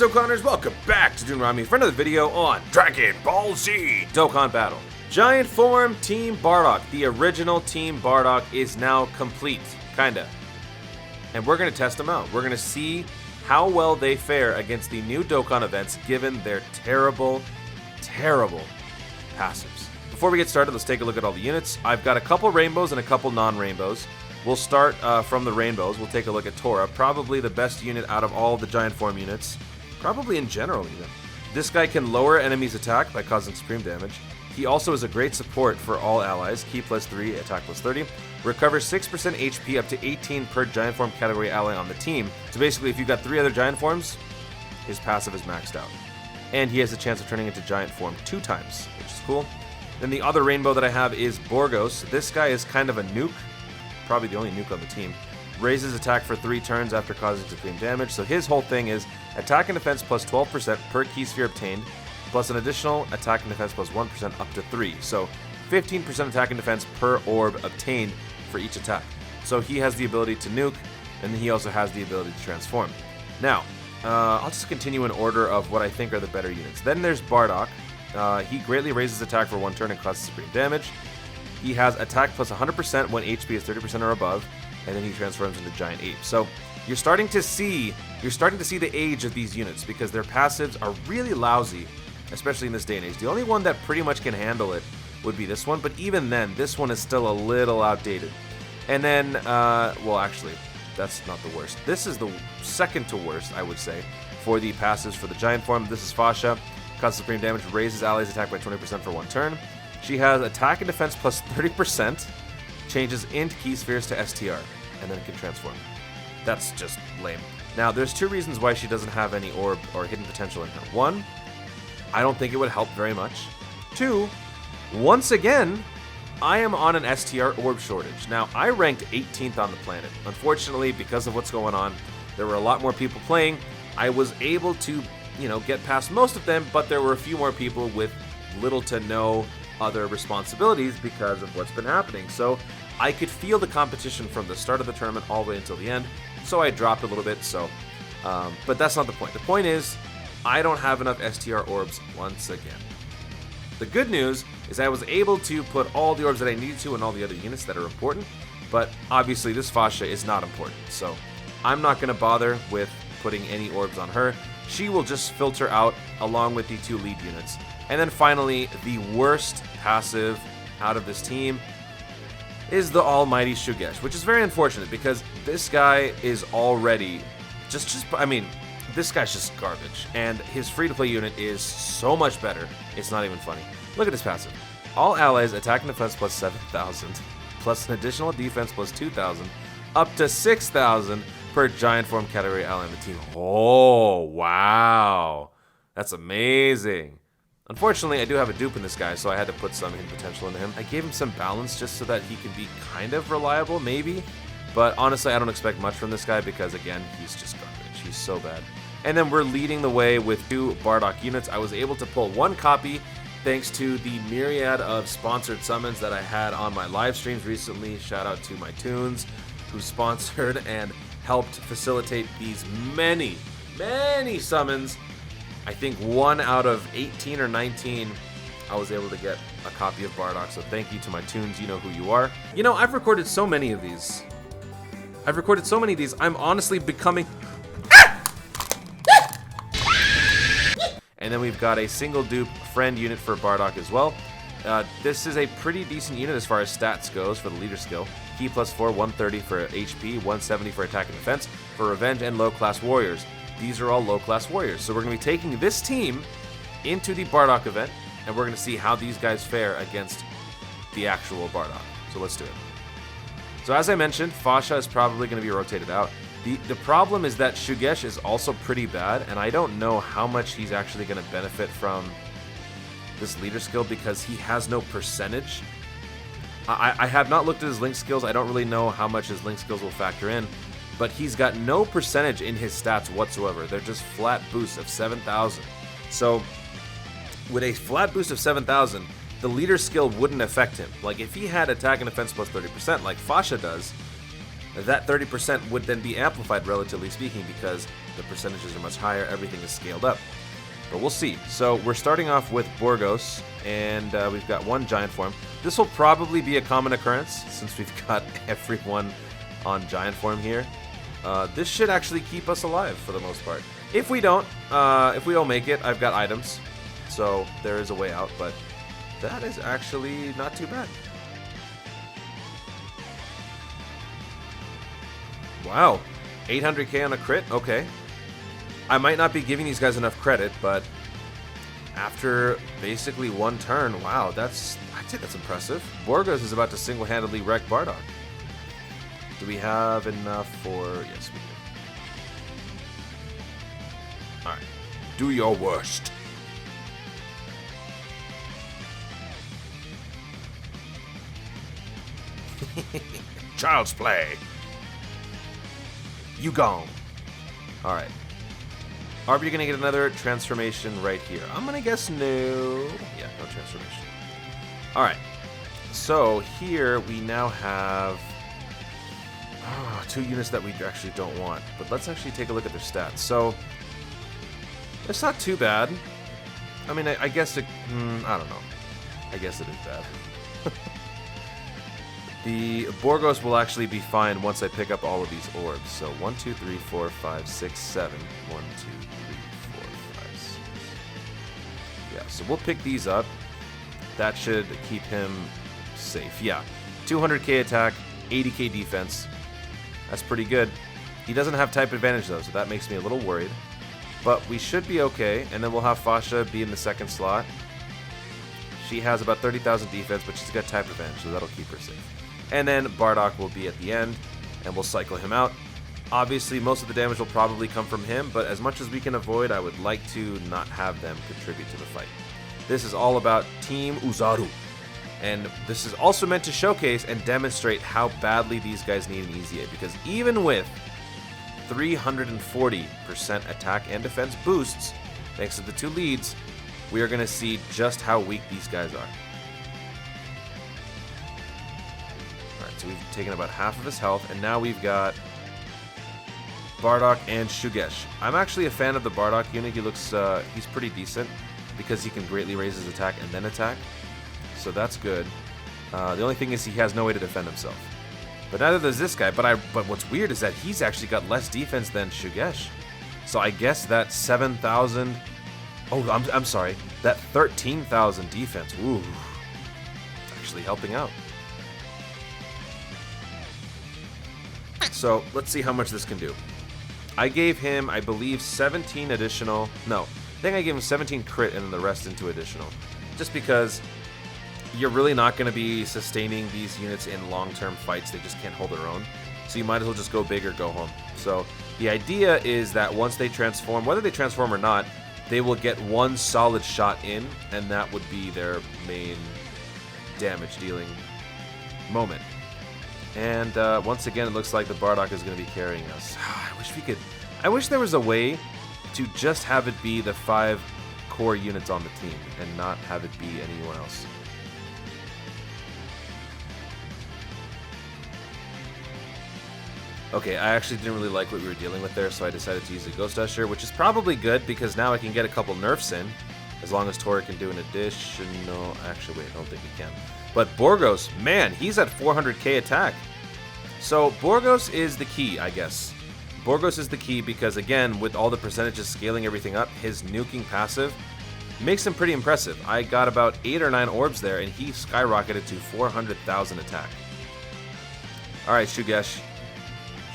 up, Dokkanners? Welcome back to Dunrami for another video on Dragon Ball Z Dokkan Battle. Giant form Team Bardock, the original Team Bardock, is now complete, kinda. And we're gonna test them out. We're gonna see how well they fare against the new Dokkan events given their terrible, terrible passives. Before we get started, let's take a look at all the units. I've got a couple rainbows and a couple non-rainbows. We'll start from the rainbows. We'll take a look at Tora, probably the best unit out of all the giant form units. Probably in general, even. This guy can lower enemies' attack by causing supreme damage. He also is a great support for all allies. Ki +3, attack +30. Recovers 6% HP up to 18 per giant form category ally on the team. So basically, if you've got 3 other giant forms, his passive is maxed out. And he has a chance of turning into giant form 2 times, which is cool. Then the other rainbow that I have is Borgos. This guy is kind of a nuke. Probably the only nuke on the team. Raises attack for 3 turns after causing supreme damage. So his whole thing is attack and defense plus 12% per key sphere obtained, plus an additional attack and defense plus 1% up to 3. So 15% attack and defense per orb obtained for each attack. So he has the ability to nuke, and he also has the ability to transform. Now, I'll just continue in order of what I think are the better units. Then there's Bardock. He greatly raises attack for 1 turn and causes supreme damage. He has attack plus 100% when HP is 30% or above, and then he transforms into Giant Ape. So you're starting to see the age of these units because their passives are really lousy, especially in this day and age. The only one that pretty much can handle it would be this one, but even then, this one is still a little outdated. And then, well, actually, that's not the worst. This is the second to worst, I would say, for the passives for the giant form. This is Fasha. Causes supreme damage, raises allies' attack by 20% for 1 turn. She has attack and defense plus 30%, changes int key spheres to STR, and then can transform. That's just lame. Now, there's 2 reasons why she doesn't have any orb or hidden potential in her. 1, I don't think it would help very much. 2, once again, I am on an STR orb shortage. Now, I ranked 18th on the planet. Unfortunately, because of what's going on, there were a lot more people playing. I was able to, get past most of them, but there were a few more people with little to no other responsibilities because of what's been happening. So I could feel the competition from the start of the tournament all the way until the end. So I dropped a little bit. But that's not the point. The point is, I don't have enough STR orbs once again. The good news is I was able to put all the orbs that I needed to and all the other units that are important, but obviously this Fasha is not important, so I'm not going to bother with putting any orbs on her. She will just filter out along with the 2 lead units. And then finally, the worst passive out of this team is the almighty Shugesh, which is very unfortunate because this guy is already this guy's just garbage, and his free-to-play unit is so much better, it's not even funny. Look at his passive. All allies attack and defense plus 7,000, plus an additional defense plus 2,000, up to 6,000 per giant form category ally on the team. Oh, wow. That's amazing. Unfortunately, I do have a dupe in this guy, so I had to put some hidden potential into him. I gave him some balance just so that he can be kind of reliable, maybe. But honestly, I don't expect much from this guy because, again, he's just garbage. He's so bad. And then we're leading the way with 2 Bardock units. I was able to pull 1 copy thanks to the myriad of sponsored summons that I had on my live streams recently. Shout out to my tunes who sponsored and helped facilitate these many, many summons. I think 1 out of 18 or 19, I was able to get a copy of Bardock, so thank you to my tunes, you know who you are. I've recorded so many of these. I'm honestly becoming... And then we've got a single dupe friend unit for Bardock as well. This is a pretty decent unit as far as stats goes for the leader skill. Ki +4, 130 for HP, 170 for attack and defense, for revenge and low-class warriors. These are all low-class warriors. So we're going to be taking this team into the Bardock event, and we're going to see how these guys fare against the actual Bardock. So let's do it. So as I mentioned, Fasha is probably going to be rotated out. The problem is that Shugesh is also pretty bad, and I don't know how much he's actually going to benefit from this leader skill because he has no percentage. I have not looked at his link skills. I don't really know how much his link skills will factor in, but he's got no percentage in his stats whatsoever. They're just flat boosts of 7,000. So with a flat boost of 7,000, the leader skill wouldn't affect him. Like if he had attack and defense plus 30% like Fasha does, that 30% would then be amplified, relatively speaking, because the percentages are much higher, everything is scaled up. But we'll see. So we're starting off with Borgos, and we've got one giant form. This will probably be a common occurrence, since we've got everyone on giant form here. This should actually keep us alive for the most part. If we don't make it, I've got items, so there is a way out, but that is actually not too bad. Wow, 800k on a crit? Okay. I might not be giving these guys enough credit, but after basically one turn, wow, I'd say that's impressive. Borgos is about to single-handedly wreck Bardock. Do we have enough for... Yes, we do. Alright. Do your worst. Child's play. You gone. Alright. Are we going to get another transformation right here? I'm going to guess no. Yeah, no transformation. Alright. So here we now have... two units that we actually don't want. But let's actually take a look at their stats. So, it's not too bad. I mean, I guess it... I don't know. I guess it is bad. The Borgos will actually be fine once I pick up all of these orbs. So, 1, 2, 3, 4, 5, 6, 7. 1, 2, 3, 4, 5, 6. Yeah, so we'll pick these up. That should keep him safe. Yeah, 200k attack, 80k defense. That's pretty good. He doesn't have type advantage though, so that makes me a little worried. But we should be okay, and then we'll have Fasha be in the second slot. She has about 30,000 defense, but she's got type advantage, so that'll keep her safe. And then Bardock will be at the end, and we'll cycle him out. Obviously, most of the damage will probably come from him, but as much as we can avoid, I would like to not have them contribute to the fight. This is all about Team Oozaru. And this is also meant to showcase and demonstrate how badly these guys need an EZA, because even with 340% attack and defense boosts, thanks to the two leads, we are going to see just how weak these guys are. Alright, so we've taken about half of his health, and now we've got Bardock and Shugesh. I'm actually a fan of the Bardock unit. He looks, he's pretty decent, because he can greatly raise his attack and then attack. So that's good. The only thing is he has no way to defend himself. But neither does this guy. But what's weird is that he's actually got less defense than Shugesh. So I guess that 7,000... Oh, I'm sorry. That 13,000 defense. Ooh. Actually helping out. So let's see how much this can do. I gave him, I believe, 17 additional... No, I think I gave him 17 crit and then the rest into additional. Just because... You're really not going to be sustaining these units in long-term fights. They just can't hold their own. So you might as well just go big or go home. So the idea is that once they transform, whether they transform or not, they will get one solid shot in, and that would be their main damage-dealing moment. And once again, it looks like the Bardock is going to be carrying us. I wish there was a way to just have it be the 5 core units on the team and not have it be anyone else. Okay, I actually didn't really like what we were dealing with there, so I decided to use a Ghost Usher, which is probably good because now I can get a couple nerfs in, as long as Tora can do an additional... Actually, wait, I don't think he can. But Borgos, man, he's at 400k attack. So Borgos is the key, I guess. Borgos is the key because, again, with all the percentages scaling everything up, his nuking passive makes him pretty impressive. I got about 8 or 9 orbs there, and he skyrocketed to 400,000 attack. Alright, Shugesh.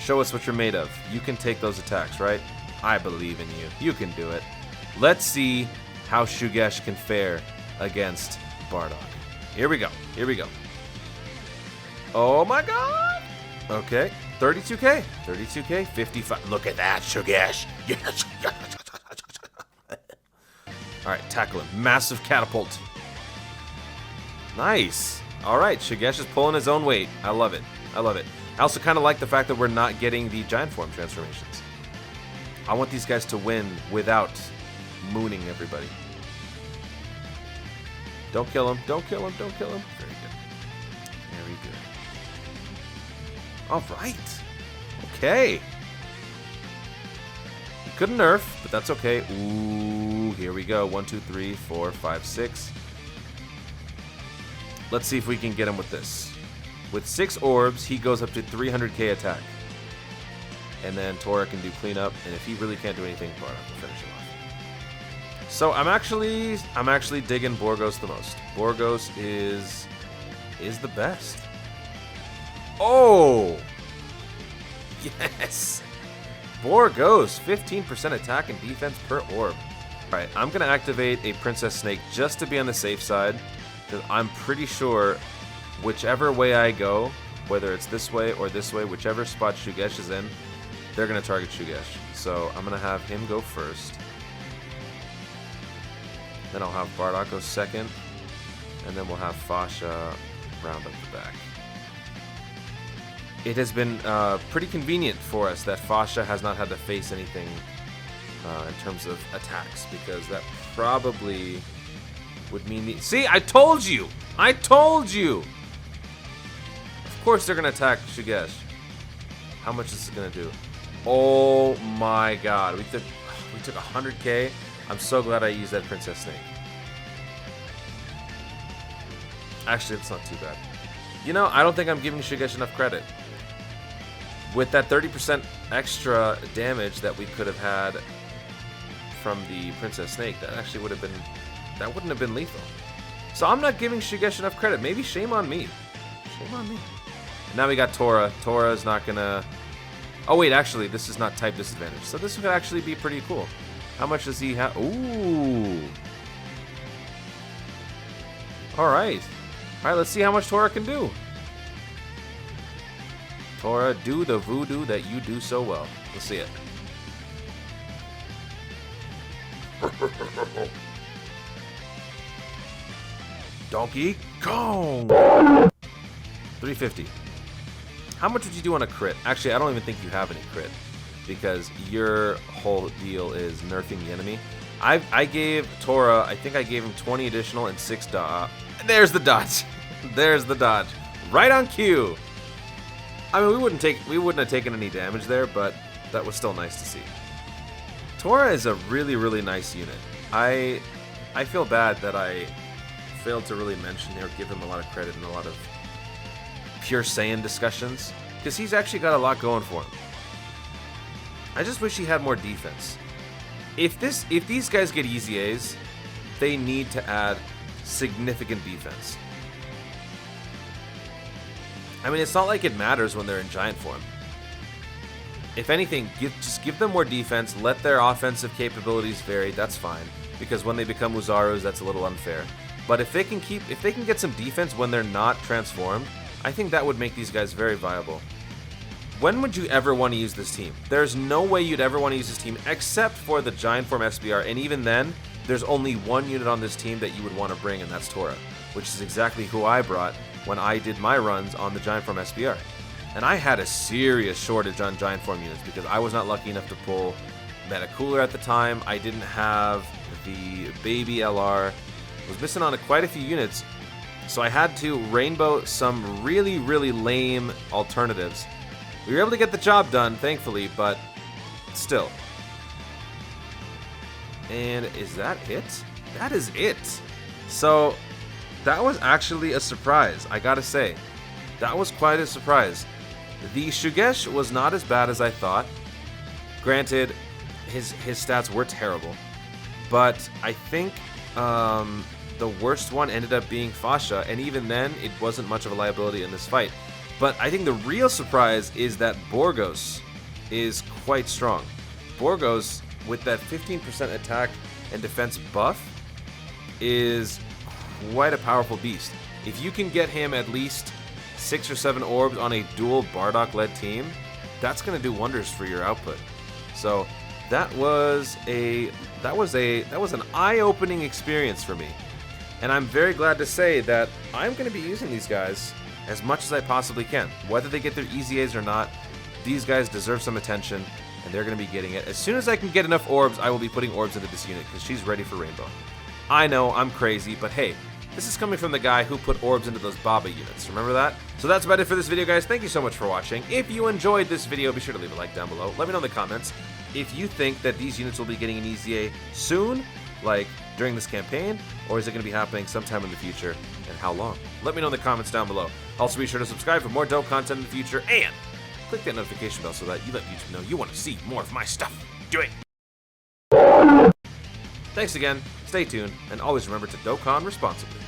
Show us what you're made of. You can take those attacks, right? I believe in you. You can do it. Let's see how Shugesh can fare against Bardock. Here we go. Here we go. Oh my god! Okay. 32k. 32k. 55. Look at that, Shugesh. Yes. Alright, tackle him. Massive catapult. Nice. Alright, Shugesh is pulling his own weight. I love it. I love it. I also kind of like the fact that we're not getting the giant form transformations. I want these guys to win without mooning everybody. Don't kill him. Don't kill him. Don't kill him. Very good. Very good. All right. Okay. Couldn't nerf, but that's okay. Ooh, here we go. 1, 2, 3, 4, 5, 6. Let's see if we can get him with this. With 6 orbs, he goes up to 300k attack. And then Tora can do cleanup, and if he really can't do anything, Bardock will finish him off. So I'm actually digging Borgos the most. Borgos is the best. Oh! Yes! Borgos, 15% attack and defense per orb. Alright, I'm going to activate a Princess Snake just to be on the safe side, because I'm pretty sure whichever way I go, whether it's this way or this way, whichever spot Shugesh is in, they're going to target Shugesh. So I'm going to have him go first. Then I'll have Bardock go second. And then we'll have Fasha round up the back. It has been pretty convenient for us that Fasha has not had to face anything in terms of attacks, because that probably would mean the... See, I told you! I told you! Of course they're going to attack Shugesh. How much is this going to do? Oh my god. We took 100k. I'm so glad I used that Princess Snake. Actually, it's not too bad. You know, I don't think I'm giving Shugesh enough credit. With that 30% extra damage that we could have had from the Princess Snake, that actually would have been... That wouldn't have been lethal. So I'm not giving Shugesh enough credit. Maybe shame on me. Shame on me. And now we got Tora. Tora's not gonna... Oh wait, actually, this is not type disadvantage. So this would actually be pretty cool. How much does he have? Ooh. Alright. Alright, let's see how much Tora can do. Tora, do the voodoo that you do so well. Let's see it. Donkey Kong! 350. How much would you do on a crit? Actually, I don't even think you have any crit, because your whole deal is nerfing the enemy. I gave Tora, I think I gave him 20 additional and 6 dodge. There's the dodge. There's the dodge. Right on cue. I mean, we wouldn't have taken any damage there, but that was still nice to see. Tora is a really, really nice unit. I feel bad that I failed to really mention or give him a lot of credit in a lot of pure Saiyan discussions, because he's actually got a lot going for him. I just wish he had more defense. If these guys get EZAs, they need to add significant defense. I mean, it's not like it matters when they're in giant form. If anything, just give them more defense, let their offensive capabilities vary, that's fine. Because when they become Oozarus, that's a little unfair. But if they can get some defense when they're not transformed, I think that would make these guys very viable. When would you ever want to use this team? There's no way you'd ever want to use this team except for the giant form SBR, and even then, there's only one unit on this team that you would want to bring, and that's Tora, which is exactly who I brought when I did my runs on the giant form SBR. And I had a serious shortage on giant form units because I was not lucky enough to pull Meta Cooler at the time. I didn't have the baby LR. I was missing on quite a few units, so I had to rainbow some really, really lame alternatives. We were able to get the job done, thankfully, but still. And is that it? That is it. So that was actually a surprise, I gotta say. That was quite a surprise. The Shugesh was not as bad as I thought. Granted, his stats were terrible, but I think the worst one ended up being Fasha, and even then, it wasn't much of a liability in this fight. But I think the real surprise is that Borgos is quite strong. Borgos, with that 15% attack and defense buff, is quite a powerful beast. If you can get him at least 6 or 7 orbs on a dual Bardock-led team, that's going to do wonders for your output. So that was an eye-opening experience for me. And I'm very glad to say that I'm going to be using these guys as much as I possibly can. Whether they get their EZAs or not, these guys deserve some attention, and they're going to be getting it. As soon as I can get enough orbs, I will be putting orbs into this unit, because she's ready for Rainbow. I know, I'm crazy, but hey, This is coming from the guy who put orbs into those Baba units. Remember that? So that's about it for this video, guys. Thank you so much for watching. If you enjoyed this video, be sure to leave a like down below. Let me know in the comments if you think that these units will be getting an EZA soon, like during this campaign, or is it going to be happening sometime in the future, and how long? Let me know in the comments down below. Also, be sure to subscribe for more dope content in the future, and click that notification bell so that you let YouTube know you want to see more of my stuff. Do it! Thanks again, stay tuned, and always remember to Dokkan responsibly.